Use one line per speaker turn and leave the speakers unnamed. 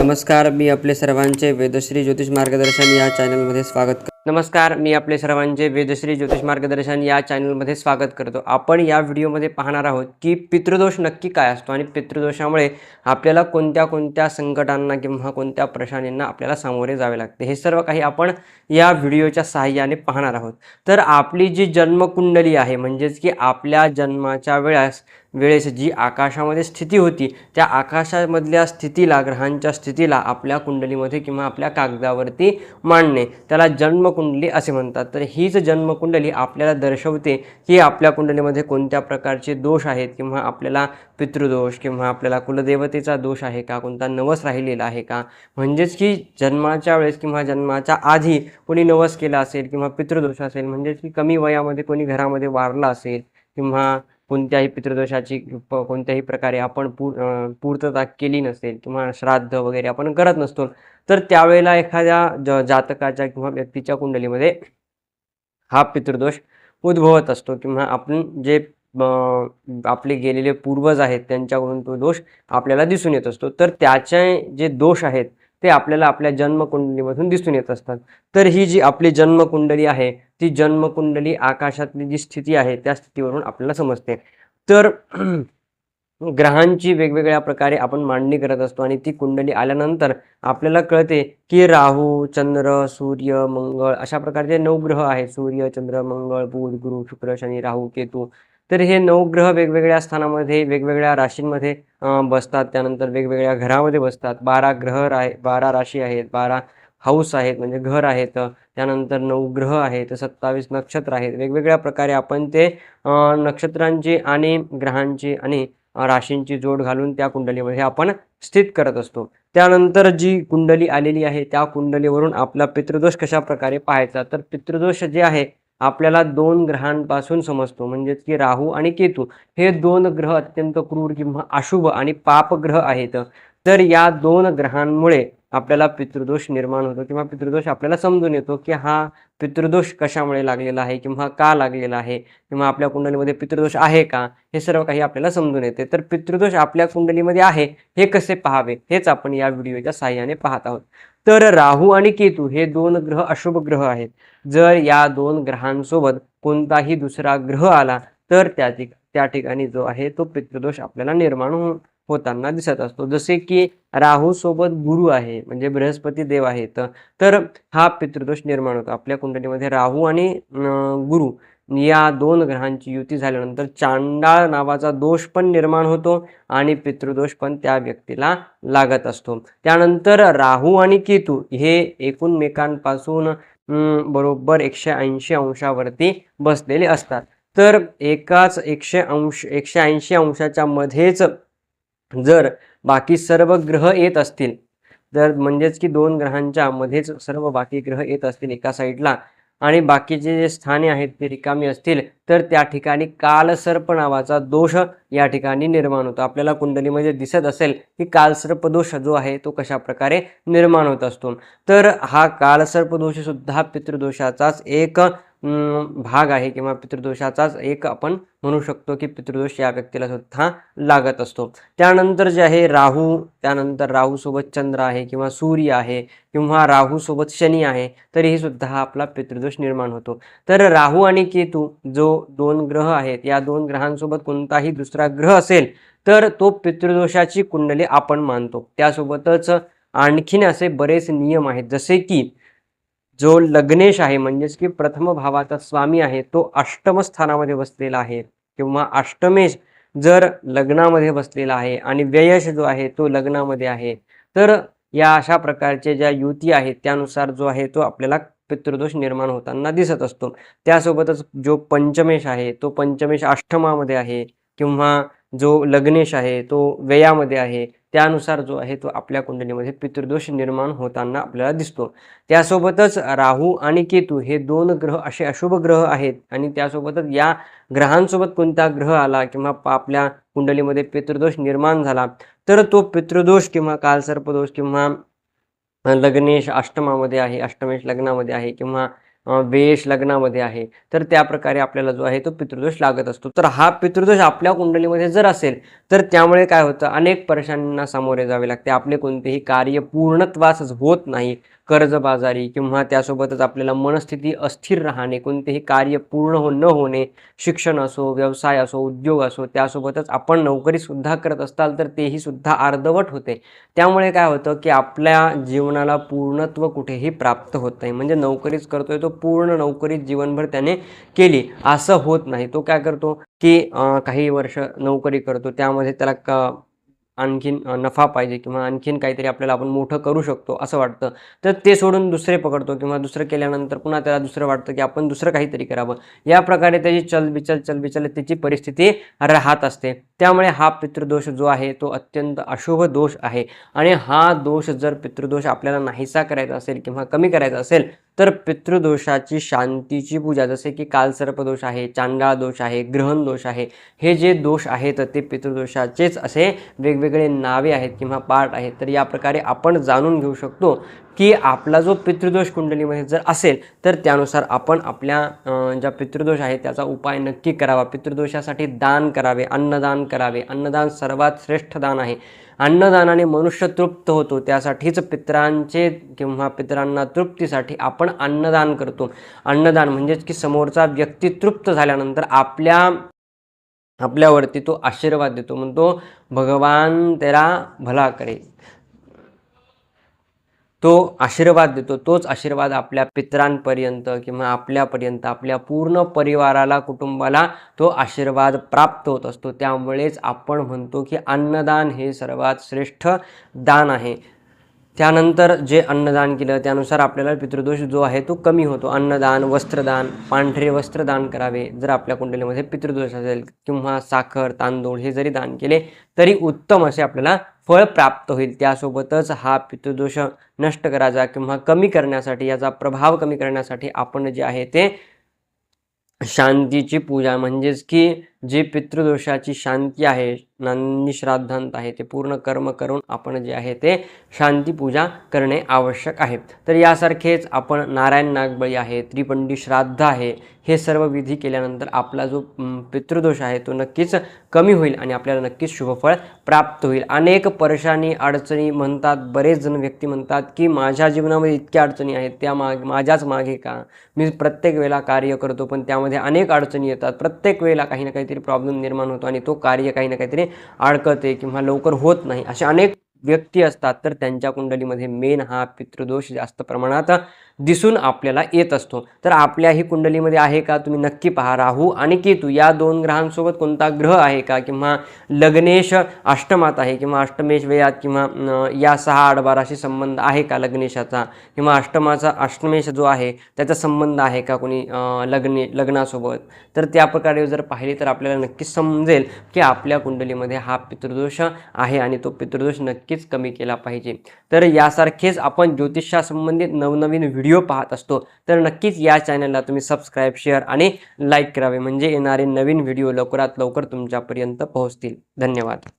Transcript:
नमस्कार, मी आपले सर्वांचे वेदश्री ज्योतिष मार्गदर्शन या चॅनलमध्ये स्वागत करतो। आपण या व्हिडिओमध्ये पाहणार आहोत की पितृदोष नक्की काय असतो आणि पितृदोषामुळे आपल्याला कोणत्या संकटांना किंवा कोणत्या परेशानींना आपल्याला सामोरे जावे लागते, हे सर्व काही आपण या व्हिडिओच्या सहाय्याने पाहणार आहोत। तर आपली जी जन्मकुंडली आहे, म्हणजेच की आपल्या जन्माच्या वेळेस जी आकाशामध्ये स्थिती होती, त्या आकाशामधल्या स्थितीला, ग्रहांच्या स्थितीला आपल्या कुंडलीमध्ये किंवा आपल्या कागदावरती मांडणे, त्याला जन्मकुंडली असे म्हणतात। तर हीच जन्मकुंडली आपल्याला दर्शवते की आपल्या कुंडलीमध्ये कोणत्या प्रकारचे दोष आहेत, किंवा आपल्याला पितृदोष किंवा आपल्याला कुलदेवतेचा दोष आहे का, कोणता नवस राहिलेला आहे का। म्हणजेच की जन्माच्या वेळेस किंवा जन्माच्या आधी कोणी नवस केला असेल किंवा पितृदोष असेल, म्हणजेच की कमी वयामध्ये कोणी घरामध्ये वारला असेल किंवा कोणत्याही पितृदोषाची कोणत्याही प्रकारे आपण पूर्तता केली नसेल किंवा श्राद्ध वगैरे आपण करत नसतो, तर त्यावेळेला एखाद्या जातकाच्या किंवा व्यक्तीच्या कुंडलीमध्ये हा पितृदोष उद्भवत असतो, किंवा आपण जे आपले गेलेले पूर्वज आहेत त्यांच्याकडून तो दोष आपल्याला दिसून येत असतो। तर त्याचे जे दोष आहेत ते आपल्याला आपल्या जन्मकुंडलीमधून दिसून येत असतात। तर ही जी आपली जन्मकुंडली आहे, ती जन्मकुंडली आकाशातली जी स्थिती आहे त्या स्थितीवरून आपल्याला समजते। तर ग्रहांची वेगवेगळ्या प्रकारे आपण मांडणी करत असतो आणि ती कुंडली आल्यानंतर आपल्याला कळते की राहू, चंद्र, सूर्य, मंगळ अशा प्रकारचे 9 ग्रह आहेत। सूर्य, चंद्र, मंगळ, बुध, गुरु, शुक्र, शनी, राहू, केतू। तर हे 9 ग्रह वेगवेगळ्या स्थानामध्ये, वेगवेगळ्या राशींमध्ये बसतात, त्यानंतर वेगवेगळ्या घरामध्ये बसतात। 12 ग्रह 12 राशी आहेत, 12 हाऊस आहेत म्हणजे घर आहेत, त्यानंतर 9 ग्रह आहेत, 27 नक्षत्र आहेत। वेगवेगळ्या प्रकारे आपण ते नक्षत्रांची आणि ग्रहांची आणि राशींची जोड घालून त्या कुंडलीमध्ये आपण स्थित करत असतो। त्यानंतर जी कुंडली आलेली आहे त्या कुंडलीवरून आपला पितृदोष कशा प्रकारे पाहायचा, तर पितृदोष जे आहे आपल्याला 2 ग्रहांपासून समजतो, म्हणजेच की राहू आणि केतू हे 2 ग्रह अत्यंत क्रूर किंवा अशुभ आणि पाप ग्रह आहेत। तर या 2 ग्रहांमुळे आपल्याला पितृदोष निर्माण होतो, किंवा पितृदोष आपल्याला समजून येतो की हा पितृदोष कशामुळे लागलेला आहे किंवा का लागलेला आहे, किंवा आपल्या कुंडलीमध्ये पितृदोष आहे का, हे सर्व काही आपल्याला समजून येते। तर पितृदोष आपल्या कुंडलीमध्ये आहे हे कसे पाहावे, हेच आपण या व्हिडिओच्या सहाय्याने पाहत आहोत। तर राहू आणि केतू हे 2 ग्रह अशुभ ग्रह आहेत। जर या 2 ग्रहांसोबत कोणताही दुसरा ग्रह आला तर त्या ठिकाणी जो आहे तो पितृदोष आपल्याला निर्माण होताना दिसत असतो। जसे की राहू सोबत गुरु आहे, म्हणजे बृहस्पती देव आहेत, तर हा पितृदोष निर्माण होतो। आपल्या कुंडलीमध्ये राहू आणि गुरु या 2 ग्रहांची युती झाल्यानंतर चांडाळ नावाचा दोष पण निर्माण होतो आणि पितृदोष पण त्या व्यक्तीला लागत असतो। त्यानंतर राहू आणि केतू हे एकमेकांपासून बरोबर 180 अंशावरती बसलेले असतात। तर एकाच 180 अंशाच्या मध्येच जर बाकी सर्व ग्रह येत असतील, जर म्हणजेच की 2 ग्रहांच्या मध्येच सर्व बाकी ग्रह येत असतील एका साईडला, आणि बाकीचे जे स्थाने आहेत ते रिकामी असतील, तर त्या ठिकाणी कालसर्प नावाचा दोष या ठिकाणी निर्माण होतो। आपल्याला कुंडलीमध्ये दिसत असेल की कालसर्प दोष जो आहे तो कशा प्रकारे निर्माण होत असतो। तर हा कालसर्प दोष सुद्धा पितृदोषाचाच एक भाग आहे, किंवा पितृदोषाचाच एक आपण म्हणू शकतो की पितृदोष या व्यक्तीला सुद्धा लागत असतो। त्यानंतर जे आहे राहू, त्यानंतर राहू सोबत चंद्र आहे किंवा सूर्य आहे किंवा राहू सोबत शनी आहे, तरीही सुद्धा आपला पितृदोष निर्माण होतो। तर राहू आणि केतू जो 2 ग्रह आहेत, या 2 ग्रहांसोबत कोणताही दुसरा ग्रह असेल तर तो पितृदोषाची कुंडली आपण मानतो। त्यासोबतच आणखीन असे बरेच नियम आहेत, जसे की जो लग्नेश आहे, म्हणजेच की प्रथम भावाचा स्वामी आहे, तो अष्टम स्थानामध्ये बसलेला आहे, किंवा अष्टमेश जर लग्नामध्ये बसलेला आहे आणि व्ययश जो आहे तो लग्नामध्ये आहे, तर या अशा प्रकारचे ज्या युती आहेत त्यानुसार जो आहे तो आपल्याला पितृदोष निर्माण होताना दिसत असतो। त्यासोबतच जो पंचमेश आहे तो पंचमेश अष्टमामध्ये आहे, किंवा जो लग्नेश आहे तो व्ययामध्ये आहे, त्यानुसार जो आहे तो आपल्या कुंडलीमध्ये पितृदोष निर्माण होताना आपल्याला दिसतो। त्यासोबतच राहू आणि केतू हे 2 ग्रह असे अशुभ ग्रह आहेत, आणि त्यासोबतच या ग्रहांसोबत कोणता ग्रह आला किंवा आपल्या कुंडलीमध्ये पितृदोष निर्माण झाला, तर तो पितृदोष किंवा कालसर्पदोष किंवा लग्नेश अष्टमामध्ये आहे, अष्टमेश लग्नामध्ये आहे, किंवा वेश लग्नामध्ये आहे, तर त्या प्रकारे आपल्याला जो आहे तो पितृदोष लागत असतो. तर हा पितृदोष आपल्या कुंडलीमध्ये जर असेल तर त्यामुळे काय होतं, अनेक परेशानींना सामोरे जावे लागते. आपले कोणतेही कार्य पूर्णत्वास होत नाही. कर्जबाजारी किंवा त्यासोबतच आपल्याला मनस्थिती अस्थिर राहणे, कोणतेही कार्य पूर्ण न होणे, शिक्षण असो, व्यवसाय असो, उद्योग असो, त्यासोबतच आपण नोकरीसुद्धा करत असाल तर तेही सुद्धा अर्धवट होते. त्यामुळे काय होतं की आपल्या जीवनाला पूर्णत्व कुठेही प्राप्त होत नाही. म्हणजे नोकरीच करतोय तो पूर्ण नोकरी जीवनभर त्याने केली असं होत नाही. तो काय करतो की काही वर्ष नोकरी करतो, त्यामध्ये त्याला आणखीन नफा पाहिजे किंवा आणखीन काहीतरी आपल्याला आपण मोठं करू शकतो असं वाटतं, तर ते सोडून दुसरे पकडतो किंवा दुसरं केल्यानंतर पुन्हा त्याला दुसरं वाटतं की आपण दुसरं काहीतरी करावं. या प्रकारे त्याची चलबिचल त्याची परिस्थिती राहत असते. त्यामुळे हा पितृदोष जो आहे तो अत्यंत अशुभ दोष आहे. आणि हा दोष जर पितृदोष आपल्याला नाहीसा करायचा असेल किंवा कमी करायचा असेल तर पितृदोषाची शांतीची पूजा, जसे की कालसर्पदोष आहे, चांडाळ दोष आहे, ग्रहण दोष आहे, हे जे दोष आहेत ते पितृदोषाचेच असे वेगवेगळे नावे आहेत किंवा पार्ट आहेत. तर या प्रकारे आपण जाणून घेऊ शकतो की आपला जो पितृदोष कुंडलीमध्ये जर असेल तर त्यानुसार आपण आपल्या ज्या पितृदोष आहे त्याचा उपाय नक्की करावा. पितृदोषासाठी दान करावे, अन्नदान करावे. अन्नदान सर्वात श्रेष्ठ दान आहे. अन्नदानाने मनुष्य तृप्त होतो, त्यासाठीच पितरांचे किंवा पितरांना तृप्तीसाठी आपण अन्नदान करतो. अन्नदान म्हणजेच की समोरचा व्यक्ती तृप्त झाल्यानंतर आपल्यावरती तो आशीर्वाद देतो, म्हणतो भगवान तेरा भला करे, तो आशीर्वाद देतो. तोच आशीर्वाद आपल्या पितरांपर्यंत किंवा आपल्यापर्यंत, आपल्या पूर्ण परिवाराला, कुटुंबाला तो आशीर्वाद प्राप्त होत असतो. त्यामुळेच आपण म्हणतो की अन्नदान हे सर्वात श्रेष्ठ दान आहे. त्यानंतर जे अन्नदान केलं त्यानुसार आपल्याला पितृदोष जो आहे तो कमी होतो. अन्नदान, वस्त्रदान, पांढरे वस्त्रदान करावे जर आपल्या कुंडलीमध्ये पितृदोष असेल, किंवा साखर, तांदूळ हे जरी दान केले तरी उत्तम असे आपल्याला फळ प्राप्त होईल. त्यासोबतच हा पितृदोष नष्ट करायचा किंवा कमी करण्यासाठी, याचा प्रभाव कमी करण्यासाठी आपण जे आहे ते शांतीची पूजा, म्हणजेच की जे पितृदोषाची शांती आहे, श्राद्धांत आहे, ते पूर्ण कर्म करून आपण जे आहे ते शांती पूजा करणे आवश्यक आहे. तर यासारखेच आपण नारायण नागबळी आहे, त्रिपंडी श्राद्ध आहे, हे सर्व विधी केल्यानंतर आपला जो पितृदोष आहे तो नक्कीच कमी होईल आणि आपल्याला नक्कीच शुभफळ प्राप्त होईल. अनेक परेशानी, अडचणी म्हणतात, बरेच जण व्यक्ती म्हणतात की माझ्या जीवनामध्ये इतक्या अडचणी आहेत, त्या माझ्याच मागे का, मी प्रत्येक वेळेला कार्य करतो पण त्यामध्ये अनेक अडचणी येतात, प्रत्येक वेळेला काही ना काहीतरी प्रॉब्लेम निर्माण होतो आणि तो कार्य काही ना काहीतरी अडकते किंवा लवकर होत नाही, असे अनेक व्यक्ती असतात. तर त्यांच्या कुंडलीमध्ये मेन हा पितृदोष जास्त प्रमाणात दिसून आपल्याला येत असतो. तर आपल्याही कुंडलीमध्ये आहे का, तुम्ही नक्की पहा. राहू आणि केतू या दोन ग्रहांसोबत कोणता ग्रह आहे का, किंवा लग्नेश अष्टमात आहे किंवा अष्टमेश व्ययात किंवा या 6 राशी संबंध आहे का लग्नेशाचा, किंवा अष्टमेश जो आहे त्याचा संबंध आहे का कोणी लग्नासोबत. तर त्या प्रकारे जर पाहिले तर आपल्याला नक्कीच समजेल की आपल्या कुंडलीमध्ये हा पितृदोष आहे आणि तो पितृदोष नक्कीच कमी केला पाहिजे. तर यासारखेच आपण ज्योतिषासंबंधित नवनवीन व्हिडिओ पाहत असतो, तर नक्कीच या चॅनलला तुम्ही सबस्क्राईब, शेअर आणि लाईक करावे, म्हणजे येणारे नवीन व्हिडिओ लवकरात लवकर तुमच्यापर्यंत पोहोचतील. धन्यवाद.